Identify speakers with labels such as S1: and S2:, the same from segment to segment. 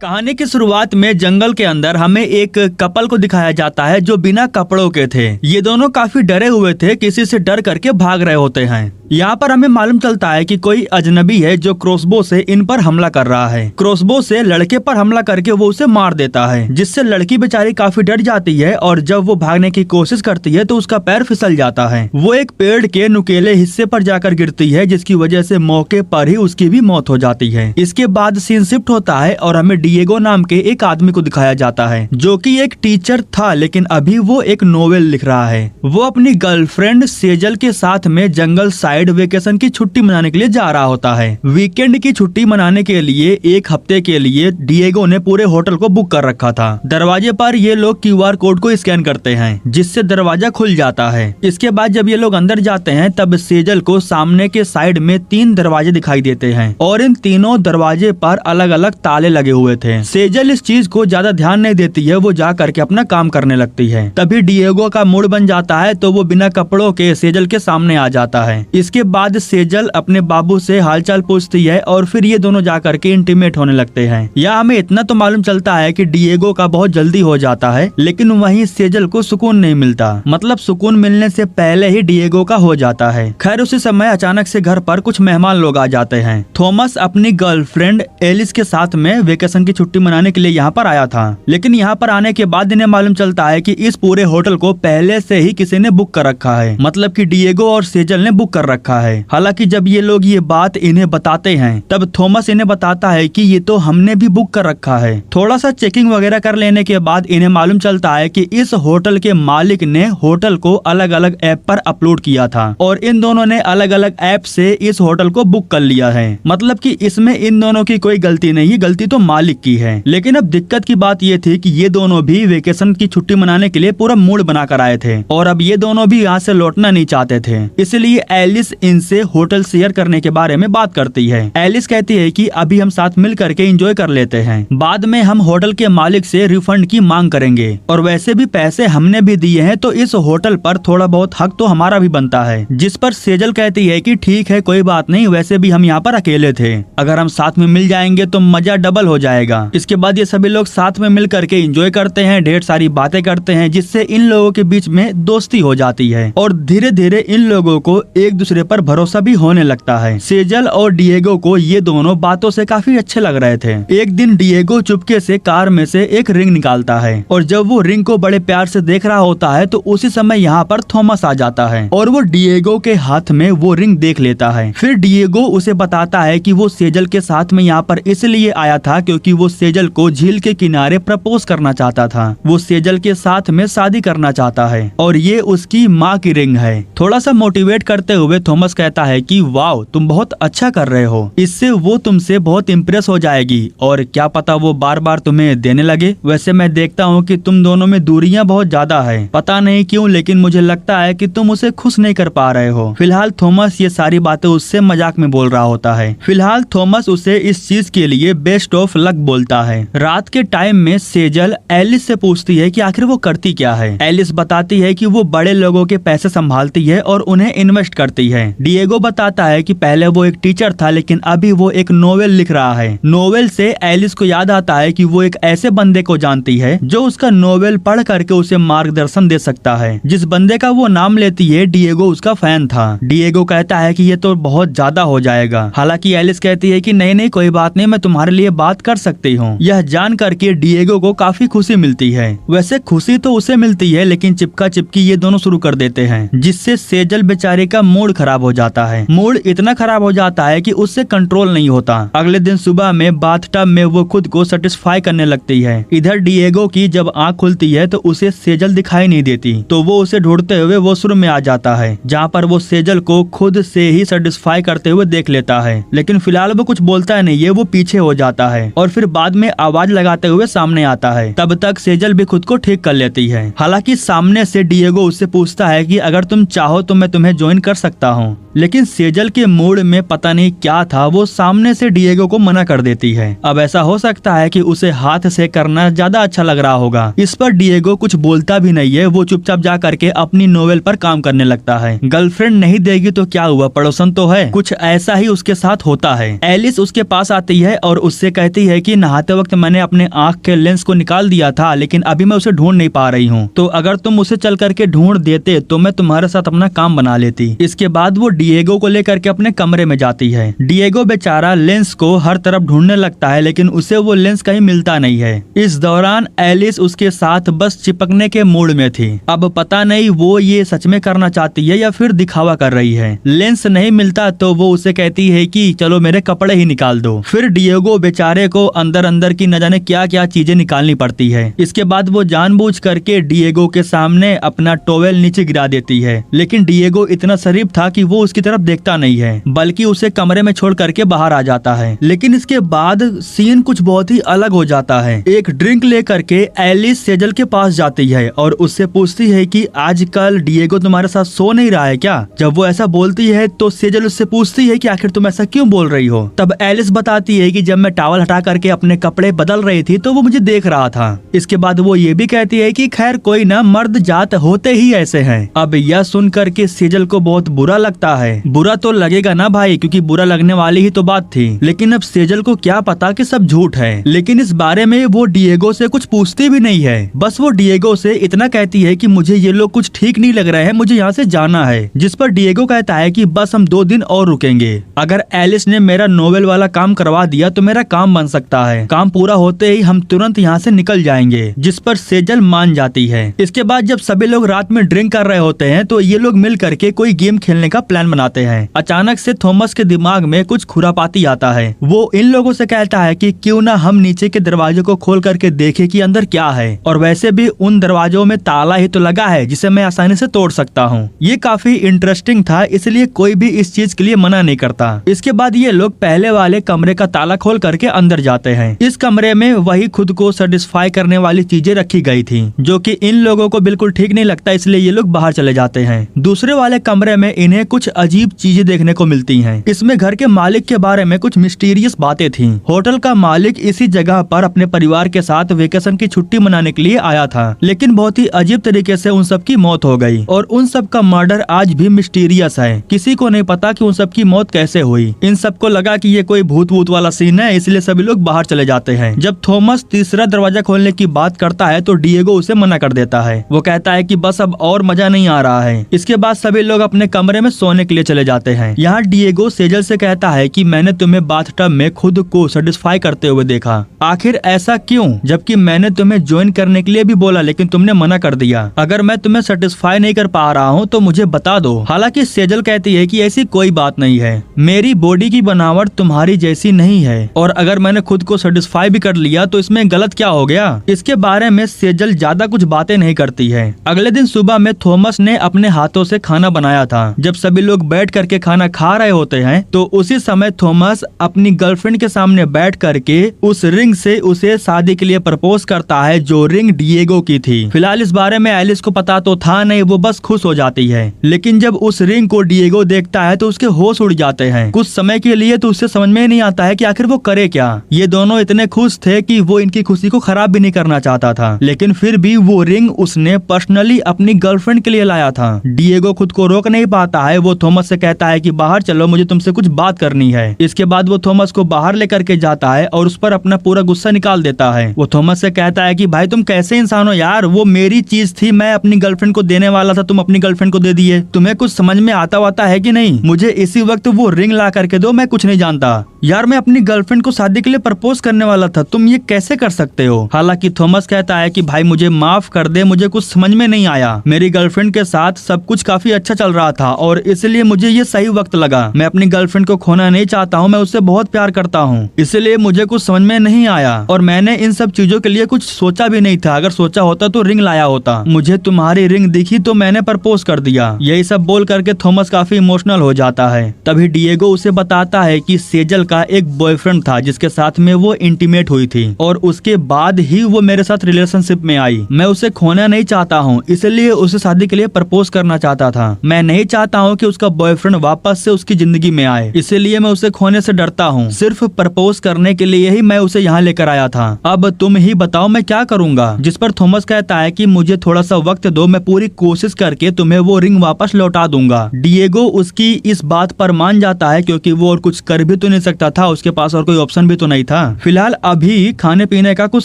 S1: कहानी की शुरुआत में जंगल के अंदर हमें एक कपल को दिखाया जाता है जो बिना कपड़ों के थे। ये दोनों काफी डरे हुए थे, किसी से डर करके भाग रहे होते हैं। यहाँ पर हमें मालूम चलता है कि कोई अजनबी है जो क्रॉसबो से इन पर हमला कर रहा है। क्रॉसबो से लड़के पर हमला करके वो उसे मार देता है, जिससे लड़की बेचारी काफी डर जाती है और जब वो भागने की कोशिश करती है तो उसका पैर फिसल जाता है। वो एक पेड़ के नुकीले हिस्से पर जाकर गिरती है, जिसकी वजह से मौके पर ही उसकी भी मौत हो जाती है। इसके बाद सीन शिफ्ट होता है और हमें डिएगो नाम के एक आदमी को दिखाया जाता है जो कि एक टीचर था, लेकिन अभी वो एक नोवेल लिख रहा है। वो अपनी गर्लफ्रेंड सेजल के साथ में जंगल साइड वेकेशन की छुट्टी मनाने के लिए जा रहा होता है। वीकेंड की छुट्टी मनाने के लिए एक हफ्ते के लिए डिएगो ने पूरे होटल को बुक कर रखा था। दरवाजे पर ये लोग क्यूआर कोड को स्कैन करते हैं, जिससे दरवाजा खुल जाता है। इसके बाद जब ये लोग अंदर जाते हैं तब सेजल को सामने के साइड में 3 दरवाजे दिखाई देते हैं और इन तीनों दरवाजे पर अलग अलग ताले लगे हुए थे। सेजल इस चीज को ज्यादा ध्यान नहीं देती है, वो जा करके अपना काम करने लगती है। तभी डिएगो का मूड बन जाता है तो वो बिना कपड़ों के सेजल के सामने आ जाता है। इसके बाद सेजल अपने बाबू से हालचाल पूछती है और फिर ये दोनों जाकर के इंटीमेट होने लगते हैं। या हमें इतना तो मालूम चलता है कि डिएगो का बहुत जल्दी हो जाता है, लेकिन वहीं सेजल को सुकून नहीं मिलता। मतलब सुकून मिलने से पहले ही डिएगो का हो जाता है। खैर उसी समय अचानक से घर पर कुछ मेहमान लोग आ जाते हैं। थॉमस अपनी गर्लफ्रेंड एलिस के साथ में वेकेशन की छुट्टी मनाने के लिए यहाँ पर आया था, लेकिन यहाँ पर आने के बाद इन्हें मालूम चलता है कि इस पूरे होटल को पहले से ही किसी ने बुक कर रखा है। मतलब कि डिएगो और सेजल ने बुक कर रखा है। हालांकि जब ये लोग ये बात इन्हें बताते हैं तब थॉमस इन्हें बताता है कि ये तो हमने भी बुक कर रखा है। थोड़ा सा चेकिंग वगैरह कर लेने के बाद इन्हें मालूम चलता है कि इस होटल के मालिक ने होटल को अलग अलग ऐप पर अपलोड किया था और इन दोनों ने अलग अलग ऐप से इस होटल को बुक कर लिया है। मतलब कि इसमें इन दोनों की कोई गलती नहीं है, गलती तो मालिक की है। लेकिन अब दिक्कत की बात ये थी कि ये दोनों भी वेकेशन की छुट्टी मनाने के लिए पूरा मूड बना कर आए थे और अब ये दोनों भी यहाँ से लौटना नहीं चाहते थे। इसलिए एलिस इनसे होटल शेयर करने के बारे में बात करती है। एलिस कहती है कि अभी हम साथ मिल करके एंजॉय कर लेते हैं, बाद में हम होटल के मालिक से रिफंड की मांग करेंगे और वैसे भी पैसे हमने भी दिए हैं तो इस होटल पर थोड़ा बहुत हक तो हमारा भी बनता है। जिस पर सेजल कहती है कि ठीक है कोई बात नहीं, वैसे भी हम यहाँ पर अकेले थे, अगर हम साथ में मिल जाएंगे तो मजा डबल हो जाएगा। इसके बाद ये सभी लोग साथ में मिल करके एंजॉय करते हैं, ढेर सारी बातें करते हैं, जिससे इन लोगों के बीच में दोस्ती हो जाती है और धीरे धीरे इन लोगों को एक दूसरे पर भरोसा भी होने लगता है। सेजल और डिएगो को ये दोनों बातों से काफी अच्छे लग रहे थे। एक दिन डिएगो चुपके से कार में से एक रिंग निकालता है और जब वो रिंग को बड़े प्यार से देख रहा होता है तो उसी समय यहाँ पर थॉमस आ जाता है और वो डिएगो के हाथ में वो रिंग देख लेता है। फिर डिएगो उसे बताता है कि वो सेजल के साथ में यहाँ पर इसलिए आया था क्योंकि वो सेजल को झील के किनारे प्रपोज करना चाहता था। वो सेजल के साथ में शादी करना चाहता है और ये उसकी माँ की रिंग है। थोड़ा सा मोटिवेट करते हुए थॉमस कहता है कि वाओ तुम बहुत अच्छा कर रहे हो, इससे वो तुमसे बहुत इम्प्रेस हो जाएगी और क्या पता वो बार बार तुम्हें देने लगे। वैसे मैं देखता हूँ कि तुम दोनों में दूरियां बहुत ज्यादा है, पता नहीं क्यों, लेकिन मुझे लगता है कि तुम उसे खुश नहीं कर पा रहे हो। फिलहाल थॉमस ये सारी बातें उससे मजाक में बोल रहा होता है। फिलहाल थॉमस उसे इस चीज के लिए बेस्ट ऑफ लक बोलता है। रात के टाइम में सेजल एलिस से पूछती है कि आखिर वो करती क्या है। एलिस बताती है कि वो बड़े लोगों के पैसे संभालती है और उन्हें इन्वेस्ट करती है। डिएगो बताता है कि पहले वो एक टीचर था लेकिन अभी वो एक नोवेल लिख रहा है। नोवेल से एलिस को याद आता है कि वो एक ऐसे बंदे को जानती है जो उसका नोवेल पढ़ करके उसे मार्गदर्शन दे सकता है। जिस बंदे का वो नाम लेती है डिएगो उसका फैन था। डिएगो कहता है कि ये तो बहुत ज्यादा हो जाएगा। हालांकि एलिस कहती है कि नहीं नहीं कोई बात नहीं, मैं तुम्हारे लिए बात कर सकती हूँ। यह जान करके डिएगो को काफी खुशी मिलती है। वैसे खुशी तो उसे मिलती है लेकिन चिपका चिपकी ये दोनों शुरू कर देते हैं, जिससे सेजल बेचारे का मूड खराब हो जाता है। मूड इतना खराब हो जाता है कि उससे कंट्रोल नहीं होता। अगले दिन सुबह में बाथटब में वो खुद को सेटिस्फाई करने लगती है। इधर डिएगो की जब आँख खुलती है तो उसे सेजल दिखाई नहीं देती, तो वो उसे ढूंढते हुए वॉशरूम में आ जाता है, जहाँ पर वो सेजल को खुद से ही सेटिस्फाई करते हुए देख लेता है। लेकिन फिलहाल वो कुछ बोलता नहीं है, वो पीछे हो जाता है और फिर बाद में आवाज लगाते हुए सामने आता है। तब तक सेजल भी खुद को ठीक कर लेती है। हालांकि सामने से डिएगो उससे पूछता है कि अगर तुम चाहो तो मैं तुम्हें ज्वाइन कर सकता हूँ। लेकिन सेजल के मूड में पता नहीं क्या था, वो सामने से डिएगो को मना कर देती है। अब ऐसा हो सकता है कि उसे हाथ से करना ज्यादा अच्छा लग रहा होगा। इस पर डिएगो कुछ बोलता भी नहीं है, वो चुपचाप जा करके अपनी नोवेल पर काम करने लगता है। गर्लफ्रेंड नहीं देगी तो क्या हुआ, पड़ोसन तो है। कुछ ऐसा ही उसके साथ होता है। एलिस उसके पास आती है और उससे कहती है कि नहाते वक्त मैंने अपने आंख के लेंस को निकाल दिया था, लेकिन अभी मैं उसे ढूंढ नहीं पा रही हूँ, तो अगर तुम उसे चल करके ढूंढ देते तो मैं तुम्हारे साथ अपना काम बना लेती। इसके बाद वो डिएगो को लेकर के अपने कमरे में जाती है। डिएगो बेचारा लेंस को हर तरफ ढूंढने लगता है, लेकिन उसे वो लेंस कहीं मिलता नहीं है। इस दौरान एलिस उसके साथ बस चिपकने के मूड में थी। अब पता नहीं वो ये सच में करना चाहती है या फिर दिखावा कर रही है। लेंस नहीं मिलता तो वो उसे कहती है कि चलो मेरे कपड़े ही निकाल दो। फिर डिएगो बेचारे को अंदर अंदर की न जाने क्या क्या चीजें निकालनी पड़ती है। इसके बाद वो जानबूझ करके डिएगो के सामने अपना टॉवेल नीचे गिरा देती है, लेकिन डिएगो इतना शरीफ था कि वो उसकी तरफ देखता नहीं है, बल्कि उसे कमरे में छोड़ करके बाहर आ जाता है। लेकिन इसके बाद सीन कुछ बहुत ही अलग हो जाता है। एक ड्रिंक लेकर के एलिस सेजल के पास जाती है और उससे पूछती है कि आजकल डिएगो तुम्हारे साथ सो नहीं रहा है क्या? जब वो ऐसा बोलती है तो सेजल उससे पूछती है कि आखिर तुम ऐसा क्यों बोल रही हो? तब एलिस बताती है कि जब मैं टॉवल हटा करके अपने कपड़े बदल रही थी तो वो मुझे देख रहा था। इसके बाद वो ये भी कहती है कि खैर कोई ना, मर्द जात होते ही ऐसे हैं। अब यह सुन करके सेजल को बहुत बुरा लगता है। बुरा तो लगेगा ना भाई, क्योंकि बुरा लगने वाली ही तो बात थी। लेकिन अब सेजल को क्या पता कि सब झूठ है। लेकिन इस बारे में वो डिएगो से कुछ पूछती भी नहीं है। बस वो डिएगो से इतना कहती है कि मुझे ये लोग कुछ ठीक नहीं लग रहे हैं, मुझे यहाँ से जाना है। जिस पर डिएगो कहता है कि बस हम 2 दिन और रुकेंगे। अगर एलिस ने मेरा नोवेल वाला काम करवा दिया तो मेरा काम बन सकता है। काम पूरा होते ही हम तुरंत यहाँ से निकल जाएंगे। जिस पर सेजल मान जाती है। इसके बाद जब सभी लोग रात में ड्रिंक कर रहे होते हैं तो ये लोग मिल करके कोई गेम खेलने का प्लान बनाते हैं। अचानक से थॉमस के दिमाग में कुछ खुरापाती आता है। वो इन लोगों से कहता है कि क्यों ना हम नीचे के दरवाजे को खोल करके देखें कि अंदर क्या है, और वैसे भी उन दरवाजों में ताला ही तो लगा है जिसे मैं आसानी से तोड़ सकता हूँ। ये काफी इंटरेस्टिंग था, इसलिए कोई भी इस चीज के लिए मना नहीं करता। इसके बाद ये लोग पहले वाले कमरे का ताला खोल करके अंदर जाते हैं। इस कमरे में वही खुद को सेटिस्फाई करने वाली चीजें रखी गई थी, जो कि इन लोगों को बिल्कुल ठीक नहीं लगता, इसलिए ये लोग बाहर चले जाते हैं। दूसरे वाले कमरे में इन्हें कुछ अजीब चीजें देखने को मिलती हैं। इसमें घर के मालिक के बारे में कुछ मिस्टीरियस बातें थी। होटल का मालिक इसी जगह पर अपने परिवार के साथ वेकेशन की छुट्टी मनाने के लिए आया था, लेकिन बहुत ही अजीब तरीके से उन सब की मौत हो गई और उन सब का मर्डर आज भी मिस्टीरियस है। किसी को नहीं पता कि उन सब की मौत कैसे हुई। इन सबको लगा कि ये कोई भूत वूत वाला सीन है, इसलिए सभी लोग बाहर चले जाते हैं। जब थॉमस तीसरा दरवाजा खोलने की बात करता है तो डिएगो उसे मना कर देता है। वो कहता है कि बस अब और मजा नहीं आ रहा है। इसके बाद सभी लोग अपने कमरे में सोने के लिए चले जाते हैं। यहाँ डिएगो सेजल से कहता है कि मैंने तुम्हें बाथटब में खुद को सेटिस्फाई करते हुए देखा। आखिर ऐसा क्यों, जबकि मैंने तुम्हें ज्वाइन करने के लिए भी बोला लेकिन तुमने मना कर दिया। अगर मैं तुम्हें सेटिस्फाई नहीं कर पा रहा हूँ तो मुझे बता दो। हालांकि सेजल कहती है कि ऐसी कोई बात नहीं है, मेरी बॉडी की बनावट तुम्हारी जैसी नहीं है, और अगर मैंने खुद को सेटिस्फाई भी कर लिया तो इसमें गलत क्या हो गया। इसके बारे में सेजल ज्यादा कुछ बातें नहीं करती है। अगले दिन सुबह में थॉमस ने अपने हाथों से खाना बनाया था। जब सभी लोग बैठ करके खाना खा रहे होते हैं तो उसी समय थॉमस अपनी गर्लफ्रेंड के सामने बैठ करके उस रिंग से उसे शादी के लिए प्रपोज करता है, जो रिंग डिएगो की थी। फिलहाल इस बारे में एलिस को पता तो था नहीं, वो बस खुश हो जाती है। लेकिन जब उस रिंग को डिएगो देखता है तो उसके होश उड़ जाते हैं। कुछ समय के लिए तो उससे समझ में नहीं आता है कि आखिर वो करे क्या। ये दोनों इतने खुश थे कि वो इनकी खुशी को खराब भी नहीं करना चाहता था, लेकिन फिर भी वो रिंग उसने पर्सनली अपनी गर्लफ्रेंड के लिए लाया था। डिएगो खुद को रोक नहीं पाता है। वो थॉमस से कहता है कि बाहर चलो, मुझे तुमसे कुछ बात करनी है। इसके बाद वो थॉमस को बाहर लेकर के जाता है और उस पर अपना पूरा गुस्सा निकाल देता है। वो थॉमस से कहता है कि भाई तुम कैसे इंसान हो यार, वो मेरी चीज थी, मैं अपनी गर्लफ्रेंड को देने वाला था, तुम अपनी गर्लफ्रेंड को दे दिए। तुम्हें कुछ समझ में आता है कि नहीं? मुझे इसी वक्त वो रिंग ला करके दो, मैं कुछ नहीं जानता यार, मैं अपनी गर्लफ्रेंड को शादी के लिए प्रपोज करने वाला था, तुम ये कैसे कर सकते हो। हालांकि थॉमस कहता है कि भाई मुझे माफ कर दे, मुझे कुछ समझ में नहीं आया। मेरी गर्लफ्रेंड के साथ सब कुछ काफी अच्छा चल रहा था और इसलिए मुझे ये सही वक्त लगा। मैं अपनी गर्लफ्रेंड को खोना नहीं चाहता हूँ, मैं उससे बहुत प्यार करता हूँ, इसलिए मुझे कुछ समझ में नहीं आया और मैंने इन सब चीजों के लिए कुछ सोचा भी नहीं था। अगर सोचा होता तो रिंग लाया होता। मुझे तुम्हारी रिंग दिखी तो मैंने प्रपोज कर दिया। यही सब बोल करके थॉमस काफी इमोशनल हो जाता है। तभी डिएगो उसे बताता है कि सेजल का एक बॉयफ्रेंड था जिसके साथ में वो इंटीमेट हुई थी और उसके बाद ही वो मेरे साथ रिलेशनशिप में आई। मैं उसे खोना नहीं चाहता हूँ, इसलिए उसे शादी के लिए प्रपोज करना चाहता था। मैं नहीं चाहता हूँ कि उसका उसका बॉयफ्रेंड वापस से उसकी जिंदगी में आए, इसीलिए मैं उसे खोने से डरता हूँ। सिर्फ प्रपोज करने के लिए ही मैं उसे यहाँ लेकर आया था। अब तुम ही बताओ मैं क्या करूँगा। जिस पर थॉमस कहता है कि मुझे थोड़ा सा वक्त दो, मैं पूरी कोशिश करके तुम्हें वो रिंग वापस लौटा दूंगा। डिएगो उसकी इस बात पर मान जाता है क्योंकि वो और कुछ कर भी तो नहीं सकता था, उसके पास और कोई ऑप्शन भी तो नहीं था। फिलहाल अभी खाने पीने का कुछ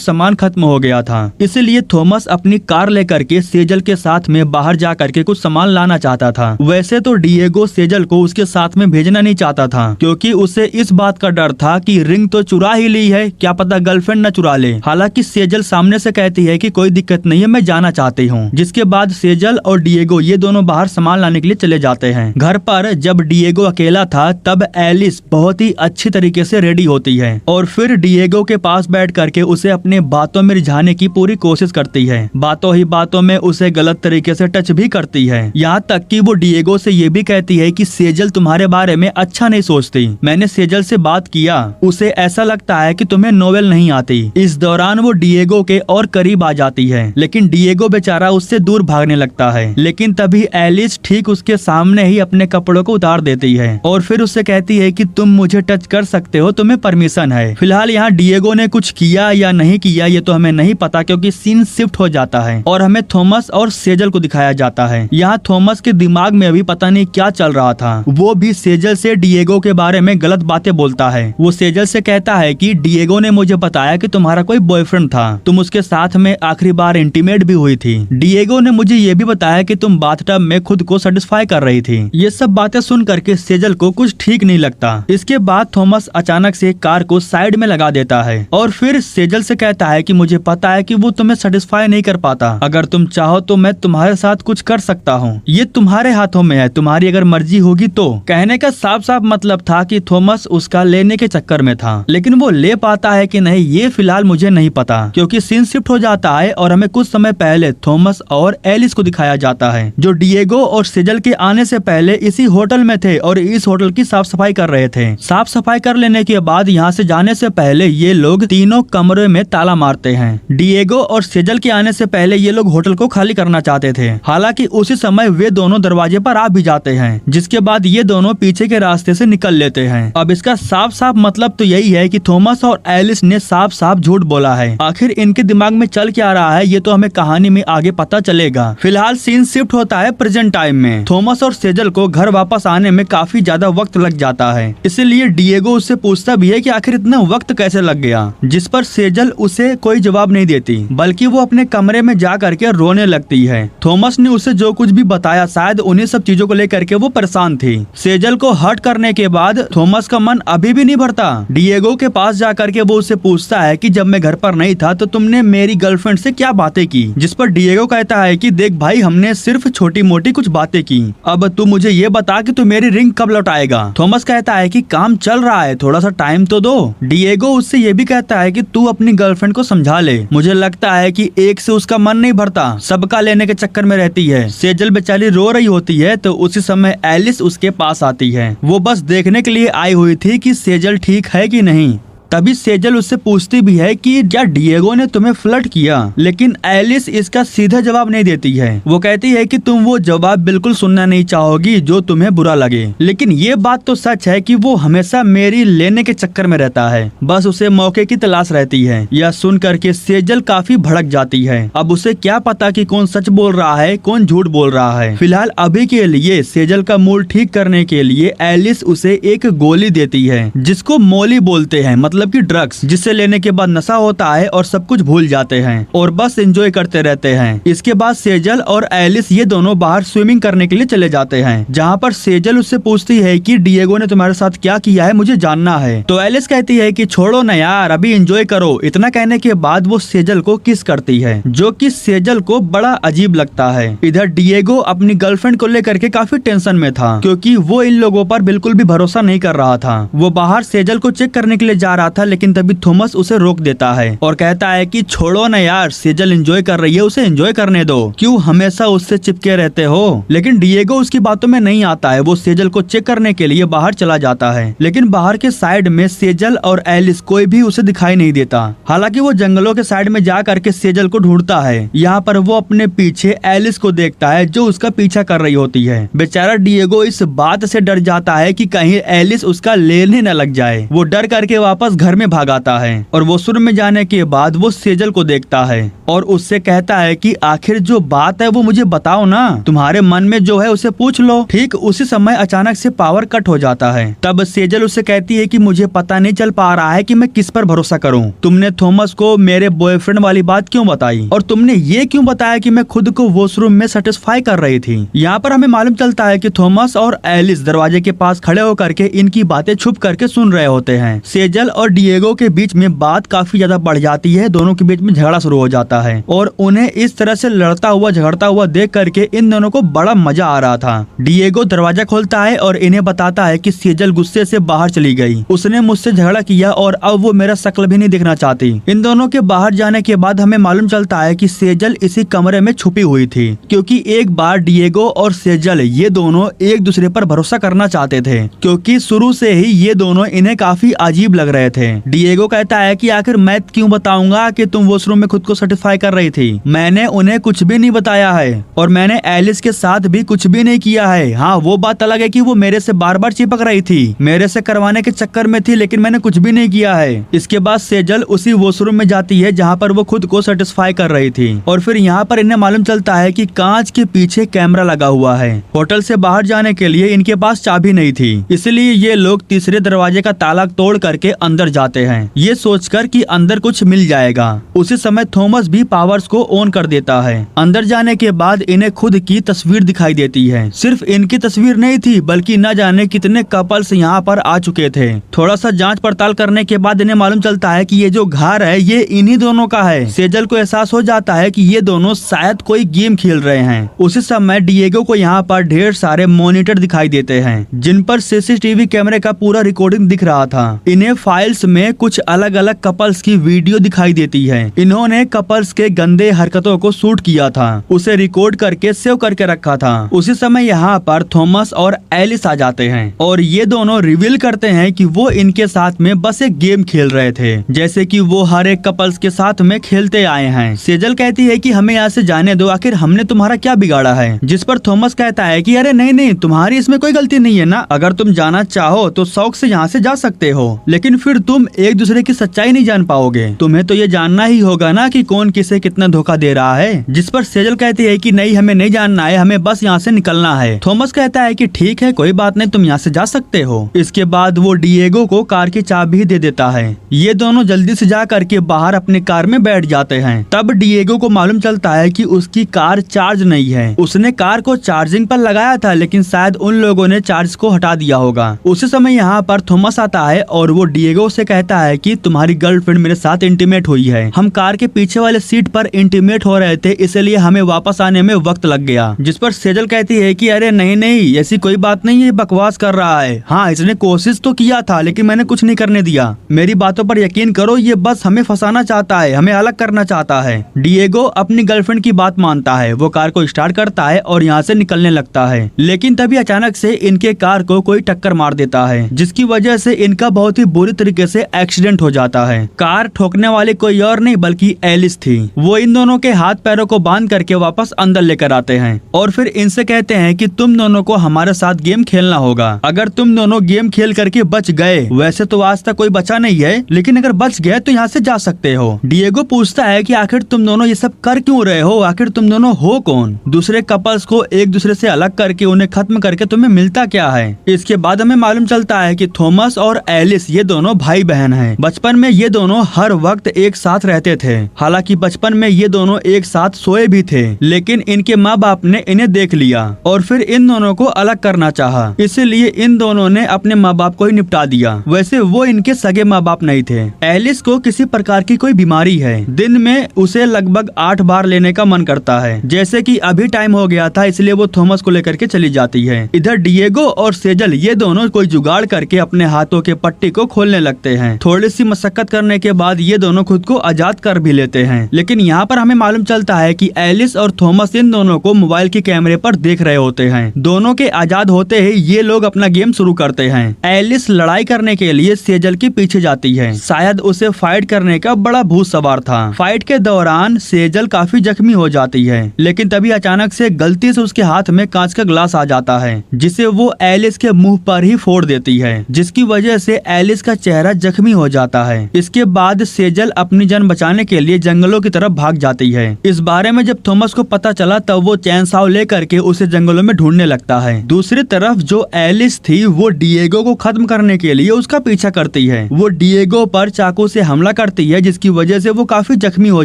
S1: सामान खत्म हो गया था, इसलिए थॉमस अपनी कार लेकर के सेजल के साथ में बाहर जा करके कुछ सामान लाना चाहता था। वैसे तो डिएगो सेजल को उसके साथ में भेजना नहीं चाहता था क्योंकि उसे इस बात का डर था कि रिंग तो चुरा ही ली है, क्या पता गर्लफ्रेंड न चुरा ले। हालांकि सेजल सामने से कहती है कि कोई दिक्कत नहीं है, मैं जाना चाहती हूँ। जिसके बाद सेजल और डिएगो ये दोनों बाहर सामान लाने के लिए चले जाते हैं। घर पर जब डिएगो अकेला था तब एलिस बहुत ही अच्छी तरीके से रेडी होती है और फिर डिएगो के पास बैठ करके उसे अपने बातों में रिझाने की पूरी कोशिश करती है। बातों ही बातों में उसे गलत तरीके से टच भी करती है, यहाँ तक कि वो डिएगो से ये भी कहती है कि सेजल तुम्हारे बारे में अच्छा नहीं सोचती। मैंने सेजल से बात किया, उसे ऐसा लगता है कि तुम्हें नोवेल नहीं आती। इस दौरान वो डिएगो के और करीब आ जाती है, लेकिन डिएगो बेचारा उससे दूर भागने लगता है। लेकिन तभी एलिस ठीक उसके सामने ही अपने कपड़ों को उतार देती है और फिर उससे कहती है कि तुम मुझे टच कर सकते हो, तुम्हें परमिशन है। फिलहाल यहाँ डिएगो ने कुछ किया या नहीं किया ये तो हमें नहीं पता क्योंकि सीन शिफ्ट हो जाता है और हमें थॉमस और सेजल को दिखाया जाता है। यहाँ थॉमस के दिमाग में अभी पता नहीं क्या चल रहा था, वो भी सेजल से डिएगो के बारे में गलत बातें बोलता है। वो सेजल से कहता है कि डिएगो ने मुझे बताया कि तुम्हारा कोई बॉयफ्रेंड था, तुम उसके साथ में आखिरी बार इंटीमेट भी हुई थी। डिएगो ने मुझे ये भी बताया कि तुम बाथटब में खुद को सेटिस्फाई कर रही थी। ये सब बातें सुन करके सेजल को कुछ ठीक नहीं लगता। इसके बाद थॉमस अचानक से कार को साइड में लगा देता है और फिर सेजल से कहता है कि मुझे पता है कि वो तुम्हें सेटिस्फाई नहीं कर पाता, अगर तुम चाहो तो मैं तुम्हारे साथ कुछ कर सकता हूँ, ये तुम्हारे हाथों में है, तुम्हारी अगर मर्जी होगी तो। कहने का साफ साफ मतलब था कि थॉमस उसका लेने के चक्कर में था, लेकिन वो ले पाता है कि नहीं ये फिलहाल मुझे नहीं पता क्योंकि सीन शिफ्ट हो जाता है और हमें कुछ समय पहले थॉमस और एलिस को दिखाया जाता है जो डिएगो और सेजल के आने से पहले इसी होटल में थे और इस होटल की साफ सफाई कर रहे थे। साफ सफाई कर लेने के बाद यहाँ से जाने से पहले ये लोग तीनों कमरे में ताला मारते हैं। डिएगो और सेजल के आने से पहले ये लोग होटल को खाली करना चाहते थे, हालांकि उसी समय वे दोनों दरवाजे पर आ भी जाते हैं, जिसके बाद ये दोनों पीछे के रास्ते से निकल लेते हैं। अब इसका साफ साफ मतलब तो यही है कि थॉमस और एलिस ने साफ साफ झूठ बोला है। आखिर इनके दिमाग में चल क्या रहा है ये तो हमें कहानी में आगे पता चलेगा। फिलहाल सीन शिफ्ट होता है प्रेजेंट टाइम में। थॉमस और सेजल को घर वापस आने में काफी ज्यादा वक्त लग जाता है, इसलिए डिएगो उससे पूछता भी है कि आखिर इतना वक्त कैसे लग गया, जिस पर सेजल उसे कोई जवाब नहीं देती बल्कि वो अपने कमरे में जा करके रोने लगती है। थॉमस ने उसे जो कुछ भी बताया शायद उन्हीं सब चीजों को लेकर के वो परेशान थी। सेजल को हर्ट करने के बाद थॉमस का मन अभी भी नहीं भरता। डिएगो के पास जा करके वो उससे पूछता है कि जब मैं घर पर नहीं था तो तुमने मेरी गर्लफ्रेंड से क्या बातें की, जिस पर डिएगो कहता है कि देख भाई हमने सिर्फ छोटी मोटी कुछ बातें की, अब तू मुझे ये बता कि तू मेरी रिंग कब लौटाएगा। थॉमस कहता है कि काम चल रहा है, थोड़ा सा टाइम तो दो। डिएगो उससे ये भी कहता है कि तू अपनी गर्लफ्रेंड को समझा ले, मुझे लगता है कि एक से उसका मन नहीं भरता, सबका लेने के चक्कर में रहती है। सेजल बेचारी रो रही होती है तो उसी समय एलिस उसके पास आती है। वो बस देखने के लिए आई हुई थी कि सेजल ठीक है कि नहीं। तभी सेजल उससे पूछती भी है कि क्या डिएगो ने तुम्हें फ्लर्ट किया, लेकिन एलिस इसका सीधा जवाब नहीं देती है। वो कहती है कि तुम वो जवाब बिल्कुल सुनना नहीं चाहोगी जो तुम्हें बुरा लगे, लेकिन ये बात तो सच है कि वो हमेशा मेरी लेने के चक्कर में रहता है, बस उसे मौके की तलाश रहती है। यह सुन करके सेजल काफी भड़क जाती है। अब उसे क्या पता कि कौन सच बोल रहा है कौन झूठ बोल रहा है। फिलहाल अभी के लिए सेजल का मूड ठीक करने के लिए एलिस उसे एक गोली देती है जिसको मोली बोलते हैं, मतलब कि ड्रग्स, जिसे लेने के बाद नशा होता है और सब कुछ भूल जाते हैं और बस एंजॉय करते रहते हैं। इसके बाद सेजल और एलिस ये दोनों बाहर स्विमिंग करने के लिए चले जाते हैं, जहाँ पर सेजल उससे पूछती है कि डिएगो ने तुम्हारे साथ क्या किया है, मुझे जानना है। तो एलिस कहती है कि छोड़ो ना यार, अभी एंजॉय करो। इतना कहने के बाद वो सेजल को किस करती है, जो कि सेजल को बड़ा अजीब लगता है। इधर डिएगो अपनी गर्लफ्रेंड को लेकर के काफी टेंशन में था क्योंकि वो इन लोगों पर बिल्कुल भी भरोसा नहीं कर रहा था। वो बाहर सेजल को चेक करने के लिए जा रहा था, लेकिन तभी थॉमस उसे रोक देता है और कहता है कि छोड़ो ना यार, सेजल एंजॉय कर रही है, उसे एंजॉय करने दो, क्यों हमेशा उससे चिपके रहते हो। लेकिन डिएगो उसकी बातों में नहीं आता है। वो सेजल को चेक करने के लिए बाहर चला जाता है, लेकिन बाहर के साइड में सेजल और एलिस कोई भी उसे दिखाई नहीं देता। हालांकि वो जंगलों के साइड में जा करके सेजल को ढूंढता है। यहाँ पर वो अपने पीछे एलिस को देखता है जो उसका पीछा कर रही होती है। बेचारा डिएगो इस बात से डर जाता है कि कहीं एलिस उसका लेने न लग जाए। वो डर करके वापस घर में भाग आता है और वॉशरूम में जाने के बाद वो सेजल को देखता है और उससे कहता है कि आखिर जो बात है वो मुझे बताओ ना, तुम्हारे मन में जो है उसे पूछ लो। ठीक उसी समय अचानक से पावर कट हो जाता है। तब सेजल उससे कहती है कि मुझे पता नहीं चल पा रहा है कि मैं किस पर भरोसा करूं। तुमने थॉमस को मेरे बॉयफ्रेंड वाली बात क्यों बताई और तुमने ये क्यों बताया कि मैं खुद को वॉशरूम में सेटिस्फाई कर रही थी। यहाँ पर हमें मालूम चलता है कि थॉमस और एलिस दरवाजे के पास खड़े होकर के इनकी बातें छुप करके सुन रहे होते हैं। सेजल और डिएगो के बीच में बात काफी ज्यादा बढ़ जाती है। दोनों के बीच में झगड़ा शुरू हो जाता है और उन्हें इस तरह से लड़ता हुआ झगड़ता हुआ देख करके इन दोनों को बड़ा मजा आ रहा था। डिएगो दरवाजा खोलता है और इन्हें बताता है कि सेजल गुस्से से बाहर चली गई, उसने मुझसे झगड़ा किया और अब वो मेरा शक्ल भी नहीं दिखना चाहती। इन दोनों के बाहर जाने के बाद हमें मालूम चलता है कि सेजल इसी कमरे में छुपी हुई थी, क्योंकि एक बार डिएगो और सेजल ये दोनों एक दूसरे पर भरोसा करना चाहते थे, क्योंकि शुरू से ही ये दोनों इन्हें काफी अजीब लग रहे थे। डिएगो कहता है कि आखिर मैं क्यों बताऊंगा कि तुम वॉशरूम में खुद को सर्टिफाई कर रही थी, मैंने उन्हें कुछ भी नहीं बताया है और मैंने एलिस के साथ भी कुछ भी नहीं किया है। हाँ, वो बात अलग है कि वो मेरे से बार बार चिपक रही थी, मेरे से करवाने के चक्कर में थी, लेकिन मैंने कुछ भी नहीं किया है। इसके बाद सेजल उसी वॉशरूम में जाती है जहाँ पर वो खुद को सेटिस्फाई कर रही थी और फिर यहाँ पर इन्हें मालूम चलता है कि कांच के पीछे कैमरा लगा हुआ है। होटल से बाहर जाने के लिए इनके पास चाबी नहीं थी, इसलिए ये लोग तीसरे दरवाजे का ताला तोड़ करके अंदर जाते हैं, ये सोचकर कि अंदर कुछ मिल जाएगा। उसी समय थॉमस भी पावर्स को ऑन कर देता है। अंदर जाने के बाद इन्हें खुद की तस्वीर दिखाई देती है। सिर्फ इनकी तस्वीर नहीं थी, बल्कि न जाने कितने कपल्स यहाँ पर आ चुके थे। थोड़ा सा जांच पड़ताल करने के बाद इन्हें मालूम चलता है कि ये जो घर है ये इन्हीं दोनों का है। सेजल को एहसास हो जाता है कि ये दोनों शायद कोई गेम खेल रहे हैं। उसी समय डिएगो को यहाँ पर ढेर सारे मॉनिटर दिखाई देते हैं, जिन पर सीसीटीवी कैमरे का पूरा रिकॉर्डिंग दिख रहा था। इन्हें फाइल्स में कुछ अलग अलग कपल्स की वीडियो दिखाई देती है। इन्होंने कपल्स के गंदे हरकतों को शूट किया था, उसे रिकॉर्ड करके सेव करके रखा था। उसी समय यहाँ पर थॉमस और एलिस आ जाते हैं और ये दोनों रिवील करते हैं कि वो इनके साथ में बस एक गेम खेल रहे थे, जैसे कि वो हर एक कपल्स के साथ में खेलते आए हैं। सेजल कहती है कि हमें यहाँ से जाने दो, आखिर हमने तुम्हारा क्या बिगाड़ा है। जिस पर थॉमस कहता है कि अरे नहीं नहीं, तुम्हारी इसमें कोई गलती नहीं है ना, अगर तुम जाना चाहो तो शौक से यहाँ से जा सकते हो, लेकिन फिर तुम एक दूसरे की सच्चाई नहीं जान पाओगे। तुम्हें तो ये जानना ही होगा ना कि कौन किसे कितना धोखा दे रहा है। जिस पर सेजल कहती है कि नहीं, हमें नहीं जानना है, हमें बस यहाँ से निकलना है। थॉमस कहता है कि ठीक है, कोई बात नहीं, तुम यहाँ से जा सकते हो। इसके बाद वो डिएगो को कार की चाबी दे देता है। ये दोनों जल्दी से जा करके बाहर अपने कार में बैठ जाते हैं। तब डिएगो को मालूम चलता है कि उसकी कार चार्ज नहीं है। उसने कार को चार्जिंग पर लगाया था, लेकिन शायद उन लोगों ने चार्ज को हटा दिया होगा। उसी समय यहाँ पर थॉमस आता है और वो डिएगो से कहता है कि तुम्हारी गर्लफ्रेंड मेरे साथ इंटीमेट हुई है, हम कार के पीछे वाले सीट पर इंटीमेट हो रहे थे, इसलिए हमें वापस आने में वक्त लग गया। जिस पर सेजल कहती है कि अरे नहीं नहीं, ऐसी कोई बात नहीं है, बकवास कर रहा है। हाँ, इसने कोशिश तो किया था, लेकिन मैंने कुछ नहीं करने दिया। मेरी बातों पर यकीन करो, ये बस हमें फंसाना चाहता है, हमें अलग करना चाहता है। डिएगो अपनी गर्लफ्रेंड की बात मानता है। वो कार को स्टार्ट करता है और यहाँ से निकलने लगता है, लेकिन तभी अचानक से इनके कार को कोई टक्कर मार देता है, जिसकी वजह से इनका बहुत ही बुरी तरीके से एक्सीडेंट हो जाता है। कार ठोकने वाले कोई और नहीं बल्कि एलिस थी। वो इन दोनों के हाथ पैरों को बांध करके वापस अंदर लेकर आते हैं और फिर इनसे कहते हैं कि तुम दोनों को हमारे साथ गेम खेलना होगा। अगर तुम दोनों गेम खेल करके बच गए, वैसे तो आज तक कोई बचा नहीं है, लेकिन अगर बच गए तो यहाँ से जा सकते हो। डिएगो पूछता है कि आखिर तुम दोनों ये सब कर क्यों रहे हो, आखिर तुम दोनों हो कौन? दूसरे कपल्स को एक दूसरे से अलग करके उन्हें खत्म करके तुम्हें मिलता क्या है? इसके बाद हमें मालूम चलता है कि थॉमस और एलिस ये दोनों भाई बहन हैं। बचपन में ये दोनों हर वक्त एक साथ रहते थे। हालांकि बचपन में ये दोनों एक साथ सोए भी थे, लेकिन इनके माँ बाप ने इन्हें देख लिया और फिर इन दोनों को अलग करना चाहा, इसलिए इन दोनों ने अपने माँ बाप को ही निपटा दिया। वैसे वो इनके सगे माँ बाप नहीं थे। एलिस को किसी प्रकार की कोई बीमारी है, दिन में उसे लगभग 8 बार लेने का मन करता है। जैसे कि अभी टाइम हो गया था, इसलिए वो थॉमस को लेकर के चली जाती है। इधर डिएगो और सेजल ये दोनों कोई जुगाड़ करके अपने हाथों के पट्टी को खोलने लगते लगते हैं। थोड़ी सी मशक्कत करने के बाद ये दोनों खुद को आजाद कर भी लेते हैं। लेकिन यहाँ पर हमें मालूम चलता है कि एलिस और थॉमस इन दोनों को मोबाइल के कैमरे पर देख रहे होते हैं। दोनों के आजाद होते ही ये लोग अपना गेम शुरू करते हैं। एलिस लड़ाई करने के लिए सेजल के पीछे जाती है। शायद उसे फाइट करने का बड़ा भूत सवार था। फाइट के दौरान सेजल काफी जख्मी हो जाती है, लेकिन तभी अचानक से गलती से उसके हाथ में कांच का ग्लास आ जाता है, जिसे वो एलिस के मुंह पर ही फोड़ देती है, जिसकी वजह से एलिस का चेहरा जख्मी हो जाता है। इसके बाद सेजल अपनी जान बचाने के लिए जंगलों की तरफ भाग जाती है। इस बारे में जब थॉमस को पता चला तब वो चैनसॉ लेकर के उसे जंगलों में ढूंढने लगता है। दूसरी तरफ जो एलिस थी वो डिएगो को खत्म करने के लिए उसका पीछा करती है। वो डिएगो पर चाकू से हमला करती है, जिसकी वजह से वो काफी जख्मी हो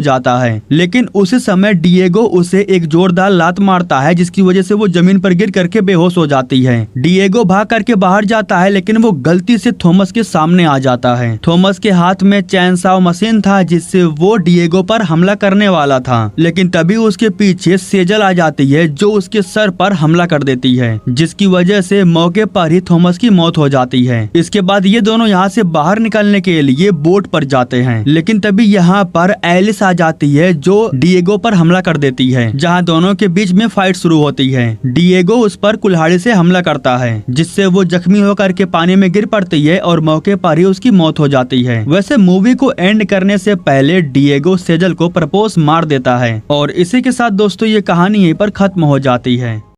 S1: जाता है। लेकिन उसी समय डिएगो उसे एक जोरदार लात मारता है, जिसकी वजह से वो जमीन पर गिर करके बेहोश हो जाती है। डिएगो भाग करके बाहर जाता है, लेकिन वो गलती से थॉमस के सामने आ जाता है। थॉमस के हाथ में चैनसॉ मशीन था, जिससे वो डिएगो पर हमला करने वाला था, लेकिन तभी उसके पीछे सेजल आ जाती है, जो उसके सर पर हमला कर देती है, जिसकी वजह से मौके पर ही थॉमस की मौत हो जाती है। इसके बाद ये दोनों यहाँ से बाहर निकलने के लिए बोट पर जाते हैं, लेकिन तभी यहाँ पर एलिस आ जाती है, जो डिएगो पर हमला कर देती है, जहाँ दोनों के बीच में फाइट शुरू होती है। डिएगो उस पर कुल्हाड़ी से हमला करता है, जिससे वो जख्मी होकर के पानी में गिर पड़ती है और मौके पर ही उसकी मौत हो जाती है। वैसे मूवी को एंड करने से पहले डिएगो सेजल को प्रपोज मार देता है और इसी के साथ दोस्तों ये कहानी यहीं पर खत्म हो जाती है।